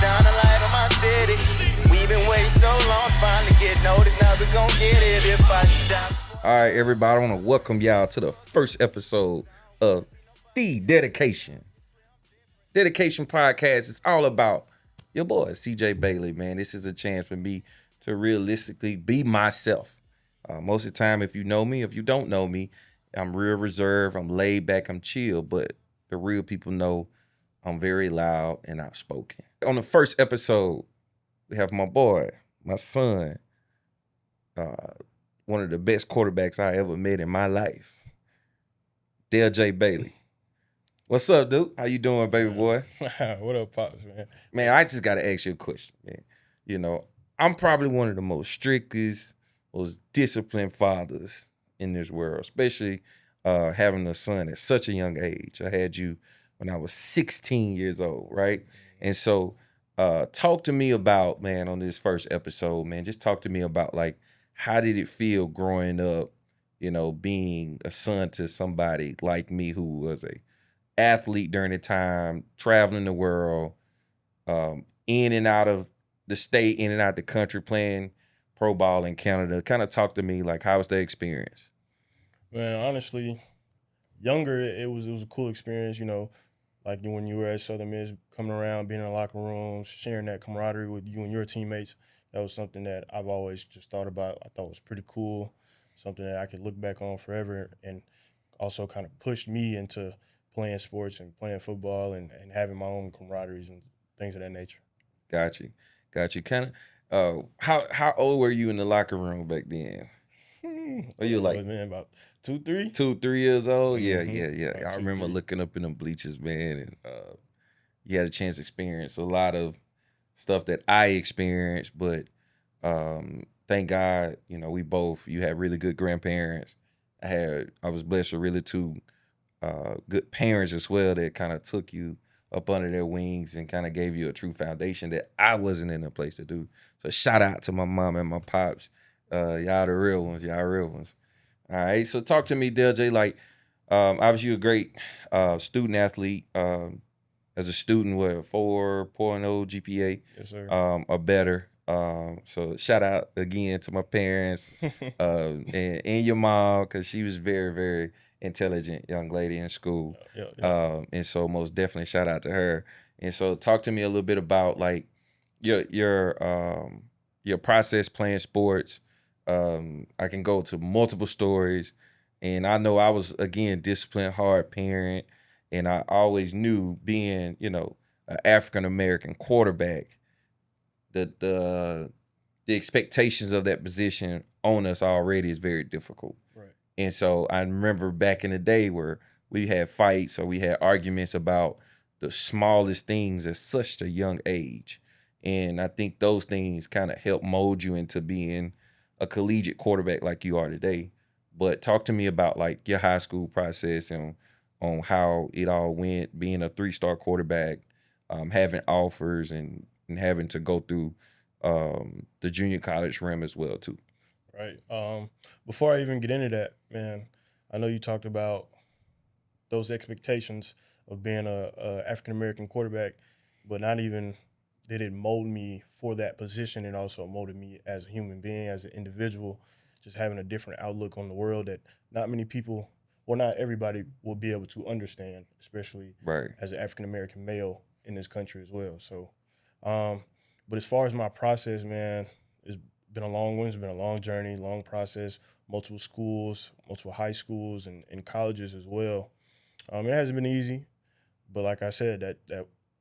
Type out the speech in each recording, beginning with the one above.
shine a light on my city. We've been waiting so long, finally get noticed. Now we gon' get it if I die. All right, everybody, I want to welcome y'all to the first episode of The Dedication. Dedication Podcast is all about your boy, CJ Bailey, man. This is a chance for me to realistically be myself. Most of the time, if you know me, if you don't know me, I'm real reserved, I'm laid back, I'm chill, but the real people know I'm very loud and outspoken. On the first episode, we have my boy, my son, one of the best quarterbacks I ever met in my life, Deljay Bailey. What's up, dude? How you doing, baby boy? What up, Pops, man? Man, I just got to ask you a question, man. You know, I'm probably one of the most strictest, most disciplined fathers in this world, especially having a son at such a young age. I had you when I was 16 years old, right? And so talk to me about, man, on this first episode, man, just talk to me about, like, how did it feel growing up, you know, being a son to somebody like me who was a athlete during the time, traveling the world, in and out of the state, in and out the country, playing pro ball in Canada. Kind of talk to me, like, how was the experience? Man, honestly, younger, it was a cool experience, you know, like when you were at Southern Miss, coming around, being in the locker room, sharing that camaraderie with you and your teammates. That was something that I've always just thought about. I thought was pretty cool, something that I could look back on forever, and also kind of pushed me into playing sports and playing football and having my own camaraderies and things of that nature. Got you. Kind of. How old were you in the locker room back then? Were you like man, about 2-3? 2-3 years old? Mhm. Yeah. About I remember 2-3. looking up in the bleachers, man, and you had a chance to experience a lot of stuff that I experienced, but thank God, you know, you had really good grandparents. I was blessed with really two good parents as well that kind of took you up under their wings and kind of gave you a true foundation that I wasn't in a place to do. So shout out to my mom and my pops. Y'all the real ones. All right. So talk to me, Deljay. Like, obviously you're a great student athlete. As a student with 4.0 GPA, Yes, sir. or better. So shout out again to my parents and your mom, because she was very, very intelligent young lady in school. Yeah. And so most definitely shout out to her. And so talk to me a little bit about, like, your process playing sports. I can go to multiple stories, and I know I was, again, disciplined, hard parent, and I always knew, being, you know, an African American quarterback, the expectations of that position on us already is very difficult. Right. And so I remember back in the day where we had fights or we had arguments about the smallest things at such a young age. And I think those things kind of help mold you into being a collegiate quarterback like you are today. But talk to me about, like, your high school process and on how it all went, being a 3-star quarterback, having offers and having to go through the junior college realm as well too. Right. Before I even get into that, man, I know you talked about those expectations of being a African American quarterback, but not even did it mold me for that position. It also molded me as a human being, as an individual, just having a different outlook on the world that not many people, well, not everybody will be able to understand, especially Right. as an African American male in this country as well. So, but as far as my process, man, it's been a long one. It's been a long journey, long process, multiple schools, multiple high schools and colleges as well. It hasn't been easy, but like I said,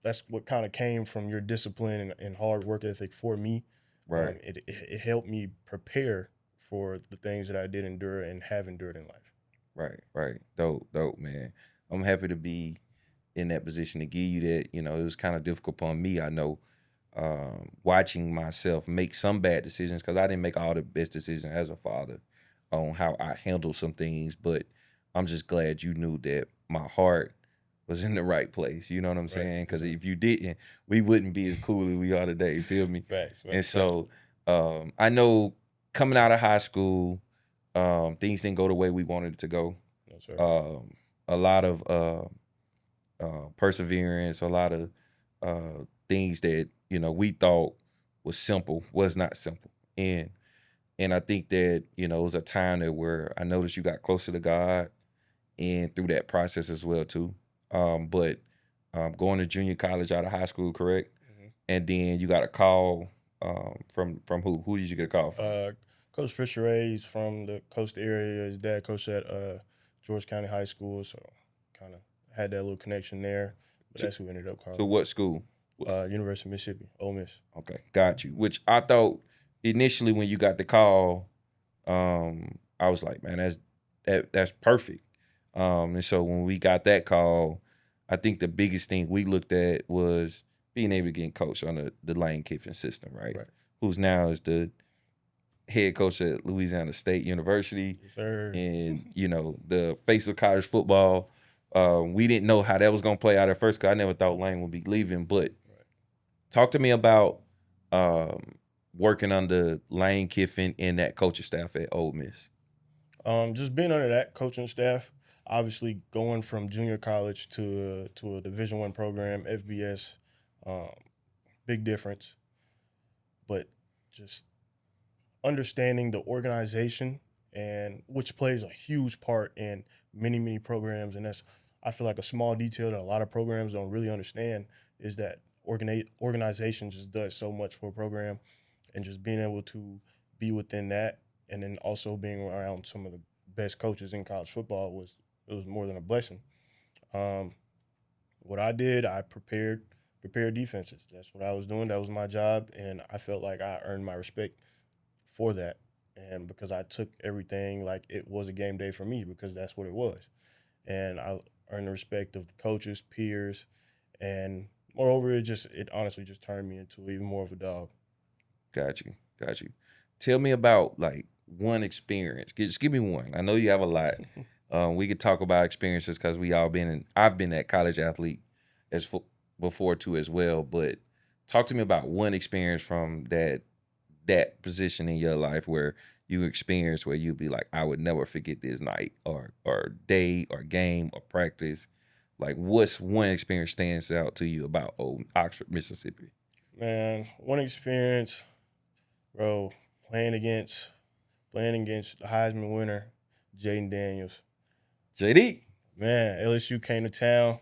that's what kind of came from your discipline and hard work ethic for me. Right. It helped me prepare for the things that I did endure and have endured in life. Right. Dope, man. I'm happy to be in that position to give you that. You know, it was kind of difficult upon me, I know, watching myself make some bad decisions, because I didn't make all the best decisions as a father on how I handled some things. But I'm just glad you knew that my heart was in the right place. You know what I'm saying? Because if you didn't, we wouldn't be as cool as we are today. You feel me? Facts. And so I know coming out of high school, things didn't go the way we wanted it to go. No, sir. A lot of perseverance, a lot of things that, we thought was simple was not simple. And I think that, it was a time that where I noticed you got closer to God and through that process as well too. But going to junior college out of high school, correct? Mhm. And then you got a call from who? Who did you get a call from? Coach Fisher Ray's from the coast area. His dad coached at George County High School, so kind of had that little connection there. But that's who ended up calling. To what school? University of Mississippi, Ole Miss. Okay, got you. Which I thought initially when you got the call, I was like, man, that's perfect. And so when we got that call, I think the biggest thing we looked at was being able to get coached under the Lane Kiffin system, right? Who's now is the head coach at Louisiana State University. Yes, sir. And, the face of college football. We didn't know how that was going to play out at first because I never thought Lane would be leaving. But talk to me about working under Lane Kiffin and that coaching staff at Ole Miss. Just being under that coaching staff, obviously going from junior college to a Division I program, FBS, big difference. But just understanding the organization, and which plays a huge part in many, many programs. And that's, I feel like, a small detail that a lot of programs don't really understand, is that organization just does so much for a program. And just being able to be within that, and then also being around some of the best coaches in college football was more than a blessing. What I did, I prepared defenses. That's what I was doing. That was my job, and I felt like I earned my respect for that. And because I took everything like it was a game day for me, because that's what it was. And I earned the respect of the coaches, peers, and moreover, it honestly just turned me into even more of a dog. Got you. Tell me about like one experience. Just give me one. I know you have a lot. We could talk about experiences because I've been that college athlete before too as well. But talk to me about one experience from that position in your life where you experienced where you'd be like, I would never forget this night or day or game or practice. Like, what's one experience stands out to you about old Oxford, Mississippi? Man, one experience, bro, playing against the Heisman winner, Jaden Daniels. JD. Man, LSU came to town,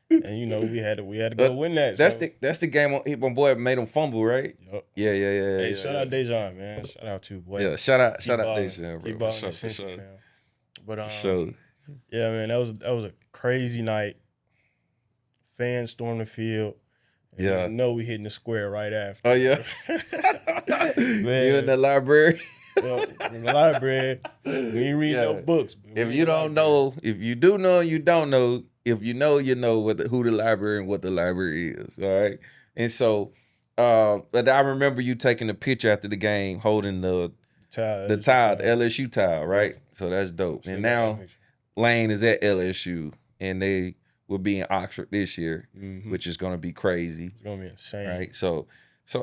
and we had to go win that. That's the game my boy made him fumble, right? Yep. Yeah. Hey, shout out Deljay, man. Shout out to boy. Yeah, shout out Deljay, bro. Keep balling in Cincy, fam. But So yeah, man, that was a crazy night. Fans stormed the field. And yeah. I know we hitting the square right after. Oh yeah. Man, You in the library? in the library, we ain't read no books. If you don't know, if you do know, you don't know. If you know who the library and what the library is. All right. And so, but I remember you taking a picture after the game, holding the LSU towel, right? So that's dope. And now Lane is at LSU, and they will be in Oxford this year, which is going to be crazy. It's going to be insane, right? So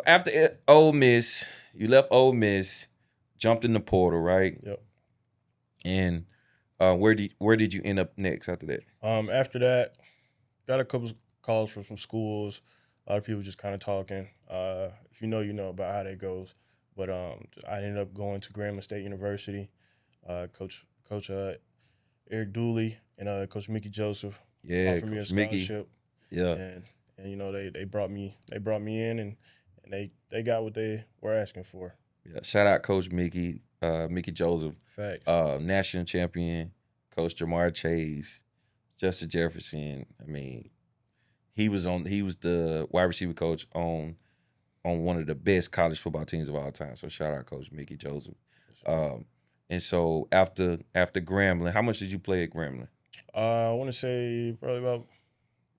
after Ole Miss, you left Ole Miss, jumped in the portal, right? Yep. And where did you end up next after that? After that, got a couple calls from some schools. A lot of people just kind of talking. If you know about how that goes. But I ended up going to Grambling State University. Coach Eric Dooley and Coach Mickey Joseph offered me a scholarship. Yeah. And they brought me in, and they got what they were asking for. Yeah. Shout out Coach Mickey Joseph. Facts. National champion, Coach Jamar Chase, Justin Jefferson. I mean, he was the wide receiver coach on one of the best college football teams of all time. So shout out Coach Mickey Joseph. And so after Grambling, how much did you play at Grambling? I want to say probably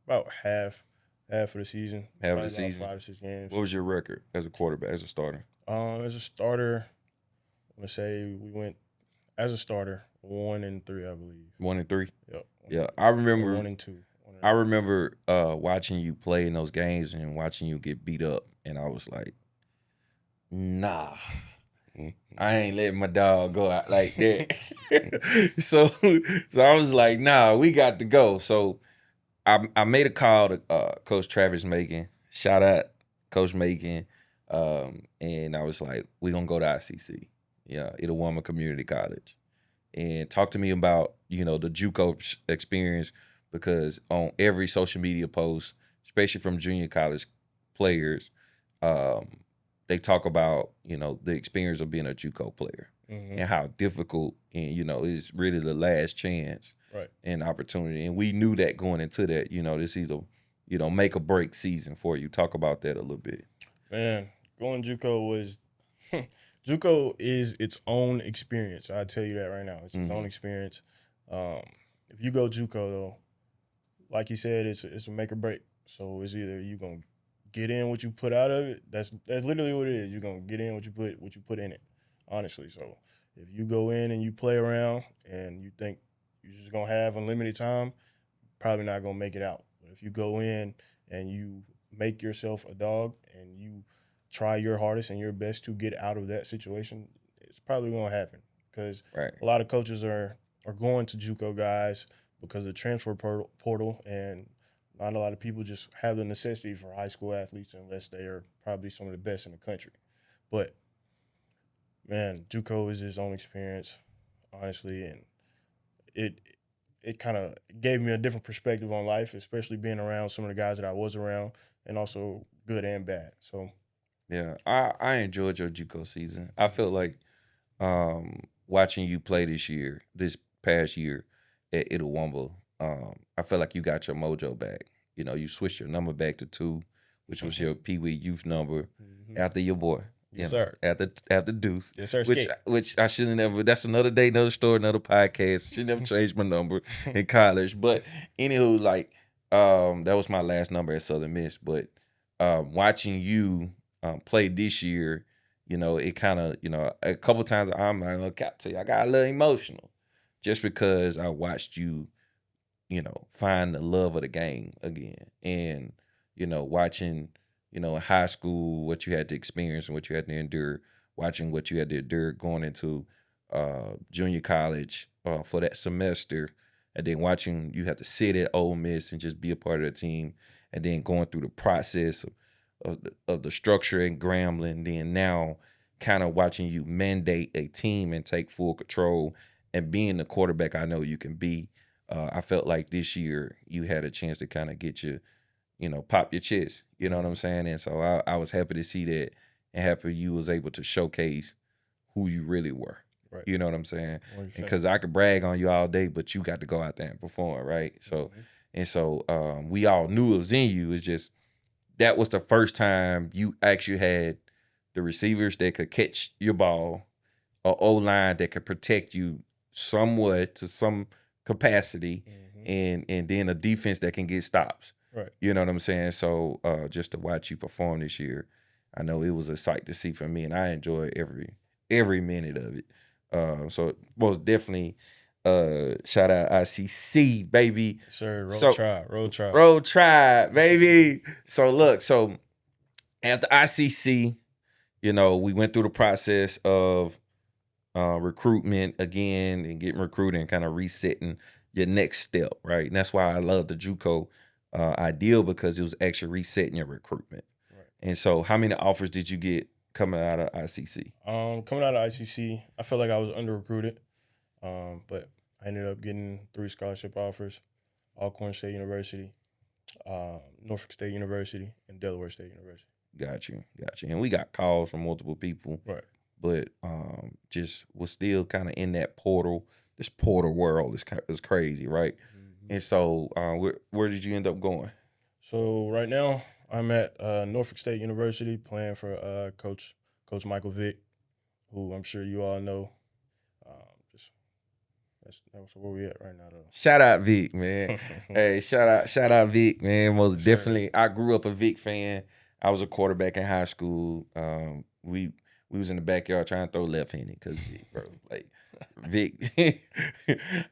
about half of the season. Half of the season. 5 or 6 games. What was your record as a quarterback, as a starter? As a starter, I want to say we went as a starter 1-3, I believe. 1-3. Yep. Yeah, I remember 1-2. I remember watching you play in those games and watching you get beat up, and I was like, nah. I ain't letting my dog go out like that. so I was like, nah, we got to go. So I made a call to Coach Travis Macon. shout out Coach Macon. And I was like, we're gonna go to ICC, Itawamba Community College. And talk to me about, the JUCO experience, because on every social media post, especially from junior college players, they talk about, the experience of being a JUCO player and how difficult and, it's really the last chance and opportunity. And we knew that going into that, this either, make or break season for you. Talk about that a little bit. Man, going JUCO was JUCO is its own experience. I tell you that right now. It's its own experience. If you go JUCO though, like you said, it's a make or break. So it's either you gonna get in what you put out of it. That's literally what it is. You're gonna get in what you put in it. Honestly. So if you go in and you play around and you think you're just gonna have unlimited time, probably not gonna make it out. But if you go in and you make yourself a dog and you try your hardest and your best to get out of that situation, it's probably going to happen. Because a lot of coaches are going to JUCO guys because of the transfer portal, and not a lot of people just have the necessity for high school athletes unless they are probably some of the best in the country. But, man, JUCO is his own experience, honestly, and it kind of gave me a different perspective on life, especially being around some of the guys that I was around, and also good and bad. So, yeah, I enjoyed your JUCO season. I felt like watching you play this past year at Itawamba, I felt like you got your mojo back. You switched your number back to 2, which was your Pee Wee youth number after your boy. Yes, sir. After Deuce. Yes, sir. Which I should have never. That's another day, another story, another podcast. I should never change my number in college. But anywho, that was my last number at Southern Miss. But watching you play this year, it kind of, a couple times I'm like, I got a little emotional, just because I watched you, find the love of the game again, and watching. In high school, what you had to experience and what you had to endure, watching what you had to endure going into junior college for that semester, and then watching you have to sit at Ole Miss and just be a part of the team, and then going through the process of the structure and Grambling, and then now kind of watching you mandate a team and take full control and being the quarterback I know you can be. I felt like this year you had a chance to kind of get you, pop your chest, you know what I'm saying? And so I was happy to see that, and happy you was able to showcase who you really were. Right. You know what I'm saying? Because I could brag on you all day, but you got to go out there and perform, right? So, and so we all knew it was in you. It's just that was the first time you actually had the receivers that could catch your ball, or O-line that could protect you somewhat to some capacity, and then a defense that can get stops. Right. You know what I'm saying? So just to watch you perform this year, I know it was a sight to see for me, and I enjoyed every minute of it. So most definitely, shout out ICC, baby. Sir, Roll Tribe, baby. So look, after ICC, we went through the process of recruitment again and getting recruited and kind of resetting your next step, right? And that's why I love the JUCO ideal, because it was actually resetting your recruitment. Right. And so how many offers did you get coming out of ICC? Coming out of ICC, I felt like I was under-recruited, but I ended up getting 3 scholarship offers: Alcorn State University, Norfolk State University, and Delaware State University. Got you. And we got calls from multiple people. Right. But just was still kind of in that portal. This portal world is crazy, right? And so where did you end up going? So right now I'm at Norfolk State University playing for Coach Michael Vick, who I'm sure you all know. That's where we at right now, though. Shout out Vic, man. Hey, shout out Vic, man. Most definitely. I grew up a Vic fan. I was a quarterback in high school. We was in the backyard trying to throw left-handed because Vic, bro. Like Vic.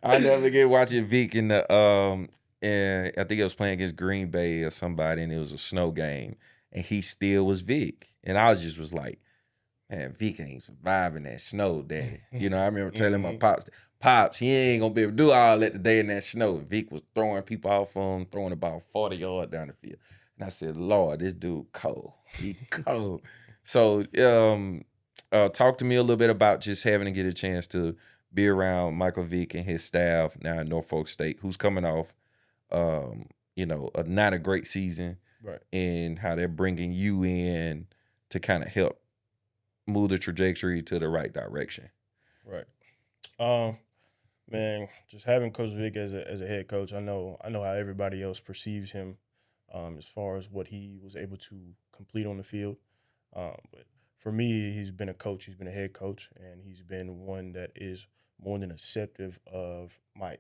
I never get watching Vic in the and I think it was playing against Green Bay or somebody, and it was a snow game, and he still was Vic. And I was like, man, Vic ain't surviving that snow, daddy. I remember telling my Pops, he ain't gonna be able to do all that today in that snow. Vic was throwing people off on him, throwing about 40 yards down the field. And I said, Lord, this dude cold. He cold. So talk to me a little bit about just having to get a chance to be around Michael Vick and his staff now at Norfolk State, who's coming off, not a great season, Right. and how they're bringing you in to kind of help move the trajectory to the right direction. Right. Man, just having Coach Vic as a head coach, I know how everybody else perceives him, as far as what he was able to complete on the field. But for me, he's been a coach. He's been a head coach, and he's been one that is more than acceptive of my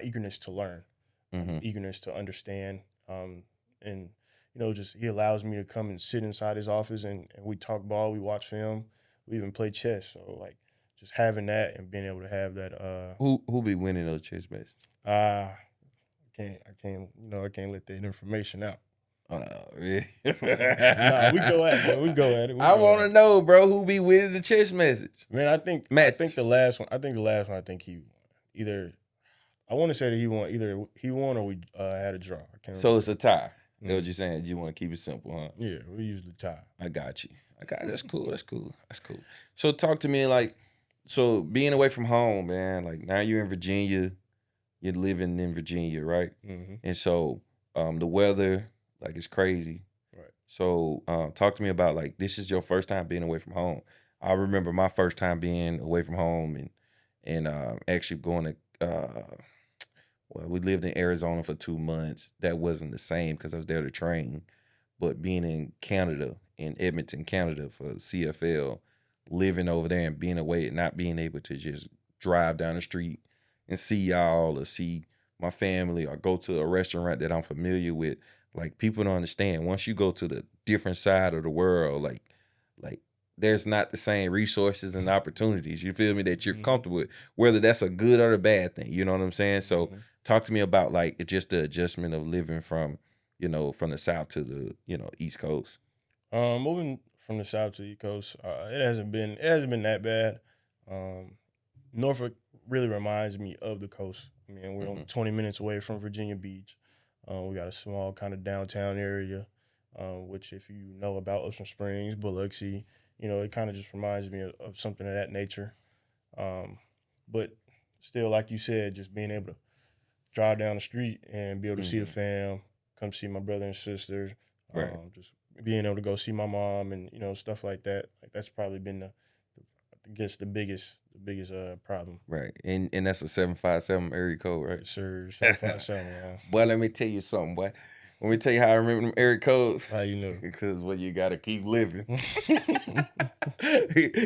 eagerness to learn, Mm-hmm. eagerness to understand, and just he allows me to come and sit inside his office and we talk ball, we watch film, we even play chess. So like just having that and being able to have that. Who be winning those chess matches? I can't let that information out. Really? Nah, we go at it. We go at it. I want to know, bro, who be winning the chess message? Man, I think the last one. I think he won. Either I want to say that he won. Either he won or we had a draw. I can't So remember. it's a tie. That's what you're saying. You want to keep it simple, huh? Yeah, we usually tie. I got you. That's cool. That's cool. So talk to me so being away from home, man. Like now you're in Virginia. You're living in Virginia, right? Mm-hmm. And so the weather, like, it's crazy. Right. So talk to me about, like, this is your first time being away from home. I remember my first time being away from home and actually going to we lived in Arizona for 2 months. That wasn't the same because I was there to train. But being in Canada, in Edmonton, Canada for CFL, living over there and being away and not being able to just drive down the street and see y'all or see my family or go to a restaurant that I'm familiar with. Like, people don't understand. Once you go to the different side of the world, like there's not the same resources and opportunities, you feel me, that you're comfortable with, whether that's a good or a bad thing. You know what I'm saying? So talk to me about, like, just the adjustment of living from the South to the, East Coast. Moving from the South to the East Coast, it hasn't been that bad. Norfolk really reminds me of the coast. I mean, we're only 20 minutes away from Virginia Beach. We got a small kind of downtown area, which, if you know about Ocean Springs, Biloxi, it kind of just reminds me of something of that nature. But still, like you said, just being able to drive down the street and be able to see the fam, come see my brother and sisters, Right. just being able to go see my mom and stuff like that. Like, that's probably been the biggest problem. Right. And that's a 757 area code, right? Sir, 757. Boy, let me tell you something, boy. Let me tell you how I remember them area codes. How you know? Because, well, you got to keep living.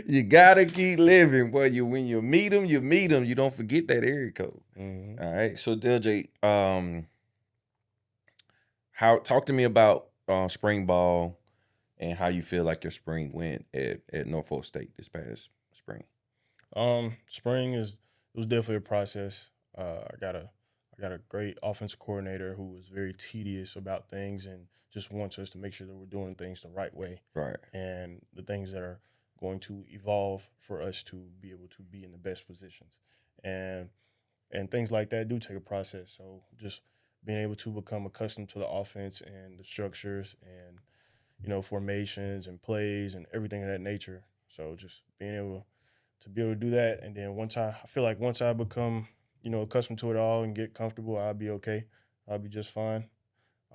You got to keep living, boy. When you meet them, you don't forget that area code. Mm-hmm. All right. So, Deljay, talk to me about spring ball and how you feel like your spring went at Norfolk State this past spring. Spring it was definitely a process. I got a great offensive coordinator who was very tedious about things and just wants us to make sure that we're doing things the right way. Right. And the things that are going to evolve for us to be able to be in the best positions. And things like that do take a process. So just being able to become accustomed to the offense and the structures and, formations and plays and everything of that nature. So just being able to do that. And then once I feel like once I become, accustomed to it all and get comfortable, I'll be okay. I'll be just fine.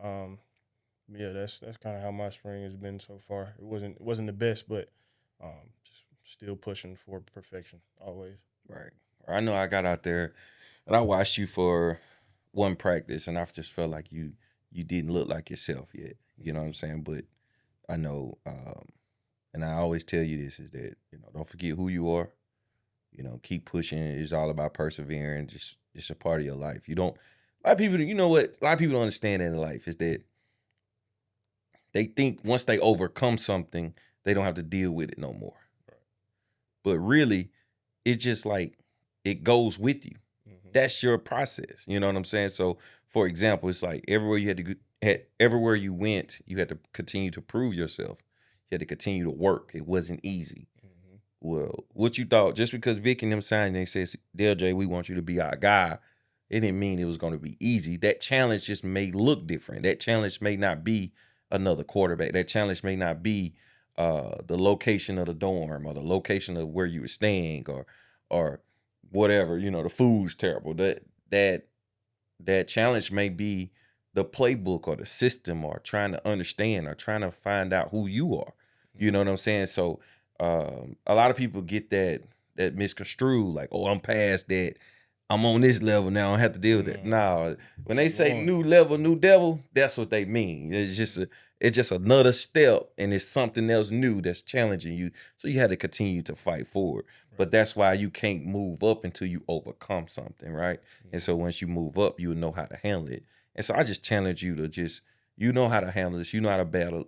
Yeah, that's kind of how my spring has been so far. It wasn't the best, but just still pushing for perfection always. Right. I know I got out there and I watched you for one practice and I just felt like you didn't look like yourself yet. You know what I'm saying? But I know, and I always tell you this, is that, don't forget who you are. Keep pushing. It's all about persevering. Just a part of your life. A lot of people don't understand in life is that they think once they overcome something, they don't have to deal with it no more. Right. But really, it's just like it goes with you. Mm-hmm. That's your process. You know what I'm saying? So, for example, it's like everywhere you went, you had to continue to prove yourself. You had to continue to work. It wasn't easy. Mm-hmm. Well, what you thought, just because Vic and them signed, they said, Deljay, we want you to be our guy, It didn't mean it was going to be easy. That challenge just may look different. That challenge may not be another quarterback. That challenge may not be the location of the dorm or the location of where you were staying or whatever. You know, the food's terrible. That challenge may be the playbook or the system or trying to understand or trying to find out who you are. You know what I'm saying? So a lot of people get that misconstrued, like, oh, I'm past that. I'm on this level now. I don't have to deal with that. No, when they say new level, new devil, that's what they mean. It's just another step, and it's something else new that's challenging you. So you have to continue to fight forward. Right. But that's why you can't move up until you overcome something, right? Mm-hmm. And so once you move up, you'll know how to handle it. And so I just challenge you to you know how to handle this. You know how to battle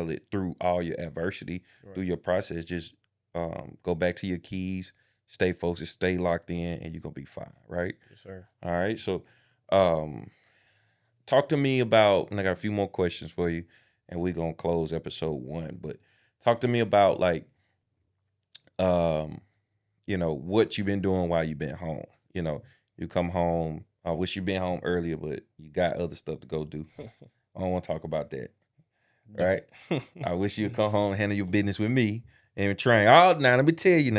it through all your adversity, through your process. Just go back to your keys. Stay focused, stay locked in, and you're going to be fine, right? Yes, sir. All right. So talk to me about, and I got a few more questions for you, and we're going to close episode 1. But talk to me about, like, you know, what you've been doing while you've been home. You know, you come home. I wish you'd been home earlier, but you got other stuff to go do. I don't want to talk about that, right? I wish you'd come home and handle your business with me and train. Oh, now, let me tell you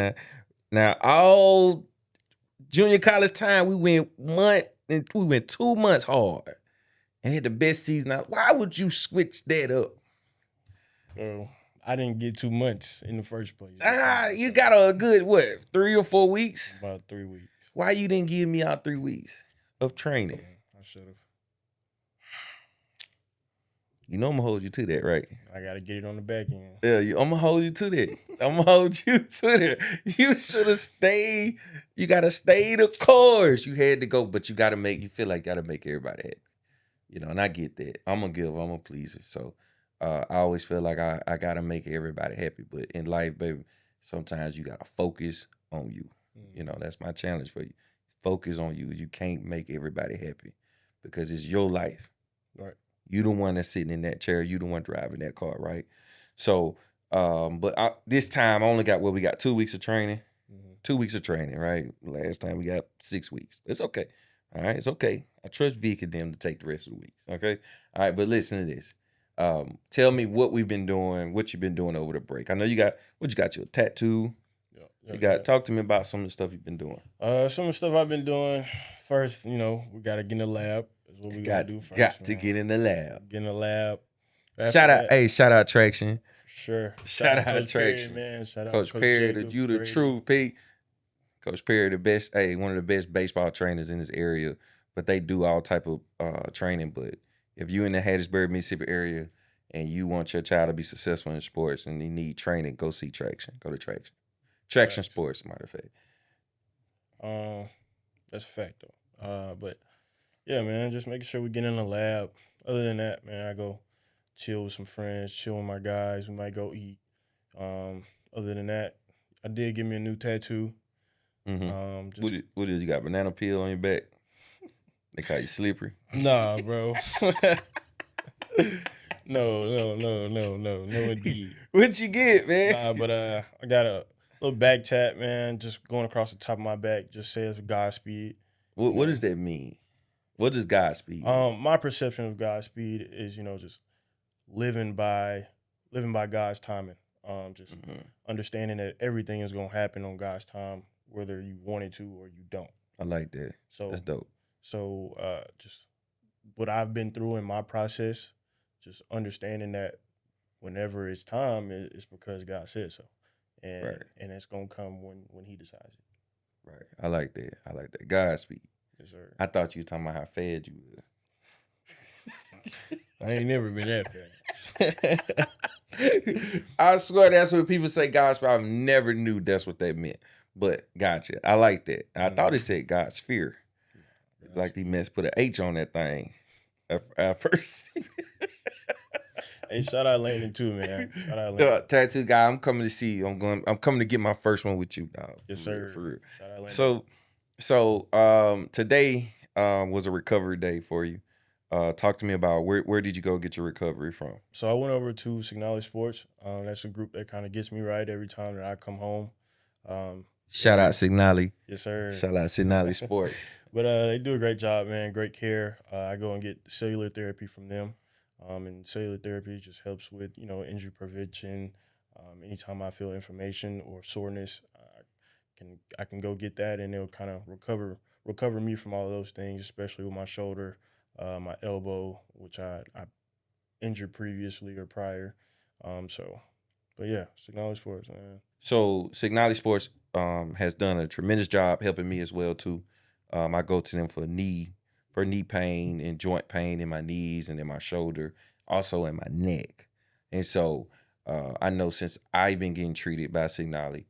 now, all junior college time, we went 2 months hard and had the best season out. Why would you switch that up? Bro, I didn't get 2 months in the first place. You got a good, 3 or 4 weeks? About 3 weeks. Why you didn't give me out 3 weeks of training? I should have. You know I'm going to hold you to that, right? I got to get it on the back end. Yeah, I'm going to hold you to that. I'm going to hold you to that. You should have stayed. You got to stay the course. You had to go, but you feel like you got to make everybody happy. You know, and I get that. I'm a giver. I'm a pleaser. So I always feel like I got to make everybody happy. But in life, baby, sometimes you got to focus on you. You know, that's my challenge for you. Focus on you. You can't make everybody happy because it's your life. Right. You the one that's sitting in that chair. You the one driving that car, right? So, this time I only got 2 weeks of training. 2 weeks of training, right? Last time we got 6 weeks. It's okay. All right, it's okay. I trust Vic and them to take the rest of the weeks, okay? All right, but listen to this. Tell me what we've been doing, what you've been doing over the break. I know you got your tattoo. Talk to me about some of the stuff you've been doing. Some of the stuff I've been doing. First, you know, we got to get in the lab. That's what we got to do first. Got to get in the lab. Get in the lab. Shout out Traction. Sure. Shout out Coach Traction. Perry, man. Shout out Coach Perry, you the truth, Pete. Coach Perry, the best, one of the best baseball trainers in this area. But they do all type of training. But if you in the Hattiesburg, Mississippi area and you want your child to be successful in sports and they need training, go see Traction. Go to Traction. Traction Sports, matter of fact. That's a fact, though. But, yeah, man, just making sure we get in the lab. Other than that, man, I go chill with some friends, chill with my guys. We might go eat. Other than that, I did get me a new tattoo. Mm-hmm. What is you got? Banana peel on your back? They call you slippery? Nah, bro. No, indeed. What you get, man? Nah, but I got a little back tat, man, just going across the top of my back. Just says Godspeed. What does that mean? What does Godspeed mean? My perception of Godspeed is, just living by God's timing. Understanding that everything is gonna happen on God's time, whether you want it to or you don't. I like that. So that's dope. So just what I've been through in my process, just understanding that whenever it's time, it's because God said so. And it's gonna come when He decides it. Right. I like that. Godspeed. Yes, sir. I thought you were talking about how fed you was. I ain't never been that fed. I swear that's what people say Godspeed. I never knew that's what they meant. But gotcha. I like that. I thought it said God's fear. Like they put an H on that thing at first. Hey, shout out Landon too, man. Shout out Landon. Tattoo guy, I'm coming to see you. I'm coming to get my first one with you, dog. Yes, sir. For real. Shout out Landon. So today was a recovery day for you. Talk to me about where did you go get your recovery from? So I went over to Signali Sports. That's a group that kind of gets me right every time that I come home. Shout out Signali. Yes, sir. Shout out Signali Sports. But they do a great job, man. Great care. I go and get cellular therapy from them, and cellular therapy just helps with injury prevention. Anytime I feel inflammation or soreness, I can go get that, and it'll kind of recover me from all of those things, especially with my shoulder, my elbow, which I injured previously or prior. But yeah, Signal Sports, man. So Signali Sports has done a tremendous job helping me as well too. I go to them for knee pain and joint pain in my knees and in my shoulder, also in my neck. And so I know since I've been getting treated by Signali,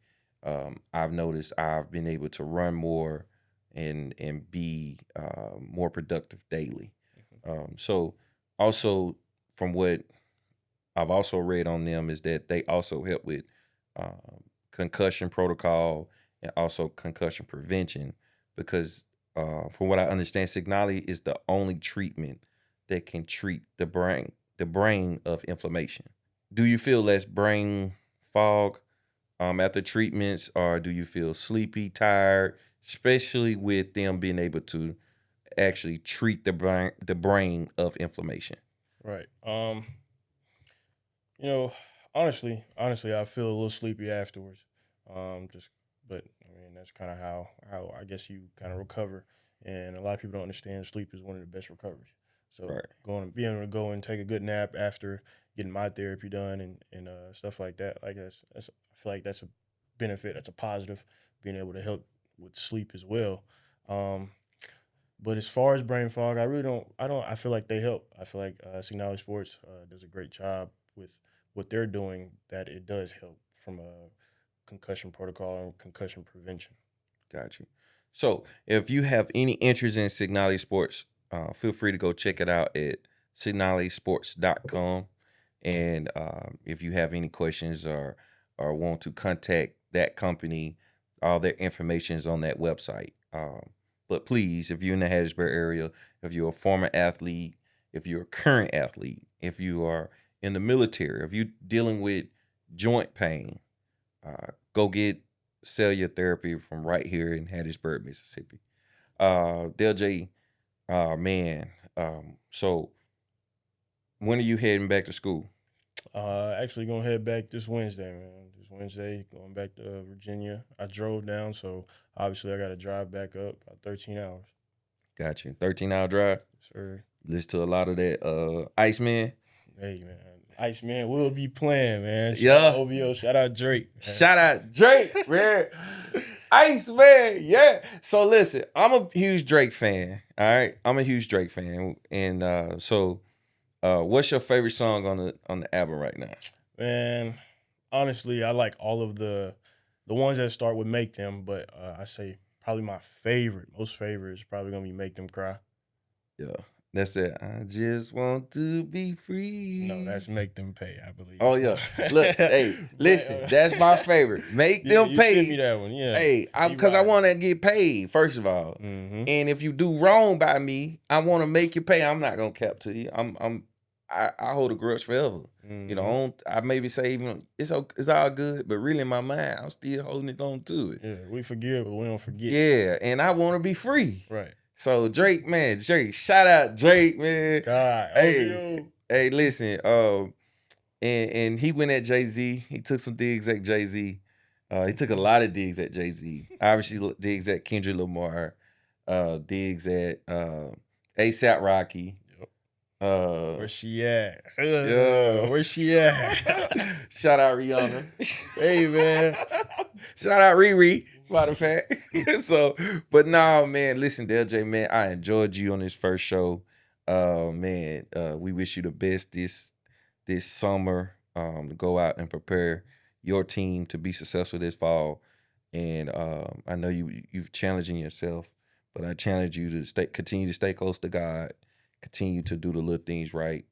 I've noticed I've been able to run more and be more productive daily. So also from what I've also read on them is that they also help with concussion protocol and also concussion prevention because from what I understand, Signali is the only treatment that can treat the brain of inflammation. Do you feel less brain fog after treatments, or do you feel sleepy, tired, especially with them being able to actually treat the brain of inflammation? Right. Honestly, I feel a little sleepy afterwards. But I mean, that's kind of how I guess you kind of recover. And a lot of people don't understand sleep is one of the best recoveries. So Right. being able to go and take a good nap after getting my therapy done and stuff like that, I guess I feel like that's a benefit. That's a positive. Being able to help with sleep as well. Um, but as far as brain fog, I really don't. I don't. I feel like they help. I feel like Signali Sports does a great job with what they're doing. That it does help from a concussion protocol and concussion prevention. Got you. So if you have any interest in Signali Sports, feel free to go check it out at signalisports.com. And if you have any questions or want to contact that company, all their information is on that website. But please, if you're in the Hattiesburg area, if you're a former athlete, if you're a current athlete, if you are in the military, if you're dealing with joint pain, go get cellular therapy from right here in Hattiesburg, Mississippi. Deljay, man, so when are you heading back to school? Actually gonna head back this Wednesday, man. This Wednesday, going back to Virginia. I drove down, so obviously I got to drive back up about 13 hours. Got you. 13-hour drive. Sure. Listen to a lot of that Iceman. Hey man, Iceman will be playing, man. Shout Yeah. out OVO, shout out Drake. Man. Shout out Drake, man. Iceman, yeah. So listen, I'm a huge Drake fan. All right, I'm a huge Drake fan, and so what's your favorite song on the album right now? Man, honestly, I like all of the ones that start with "Make Them," but I say probably my most favorite is probably gonna be "Make Them Cry." Yeah, that's it. I just want to be free. No, that's "Make Them Pay," I believe. Oh yeah, look, hey, listen, that's my favorite. Make them you pay. sent me that one, yeah. Hey, because I want to get paid first of all, and if you do wrong by me, I want to make you pay. I'm not gonna cap to you. I hold a grudge forever. You know, I maybe say even it's all good, but really in my mind, I'm still holding it on to it. Yeah, we forgive, but we don't forget. Yeah, and I want to be free. Right. So Drake, man, shout out Drake, man. God, hey, listen, and he went at Jay-Z. He took some digs at Jay-Z. He took a lot of digs at Jay-Z. Obviously, digs at Kendrick Lamar. Digs at A$AP Rocky. Where she at? Yeah. Where she at? Shout out Rihanna. Hey man. Shout out Riri, matter of fact. So, but no, man, listen, Deljay, man, I enjoyed you on this first show. Man, we wish you the best this summer. To go out and prepare your team to be successful this fall. And I know you've challenging yourself, but I challenge you to continue to stay close to God. Continue to do the little things right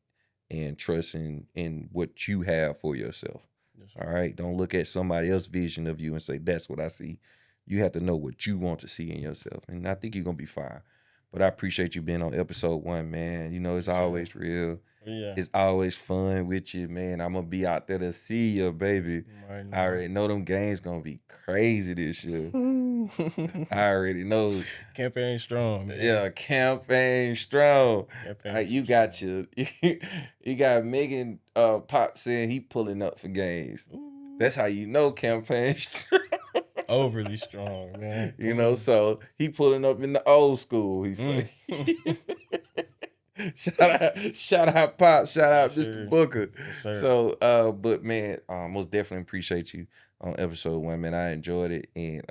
and trust in what you have for yourself. Yes, all right? Don't look at somebody else's vision of you and say, that's what I see. You have to know what you want to see in yourself. And I think you're going to be fine. But I appreciate you being on episode 1, man. You know, it's always real. Yeah. It's always fun with you, man. I'm going to be out there to see you, baby. Right I already know them games going to be crazy this year. I already know. Campaign strong, man. Yeah, campaign strong. Campaign You got you. You got Megan Pop saying he pulling up for games. That's how you know campaign strong. Overly strong, man. You know, so he pulling up in the old school. He say, shout out, Pop, shout out, Yes, Mr. sir. Booker. Yes, sir. So, but man, most definitely appreciate you on episode 1, man. I enjoyed it, and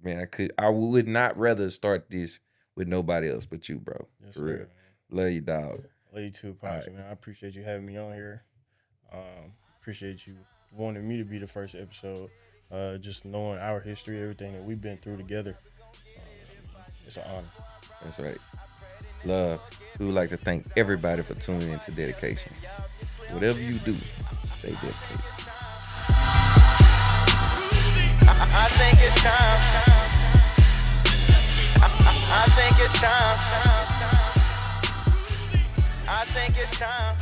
man, I would not rather start this with nobody else but you, bro. Yes, For sir, real, man. love you, dog. Love you too, Pops, man. I appreciate you having me on here. Appreciate you wanting me to be the first episode. Just knowing our history, everything that we've been through together. It's an honor. That's right. Love. We would like to thank everybody for tuning in to Dedication. Whatever you do, stay dedicated. I think it's time. I think it's time. I think it's time.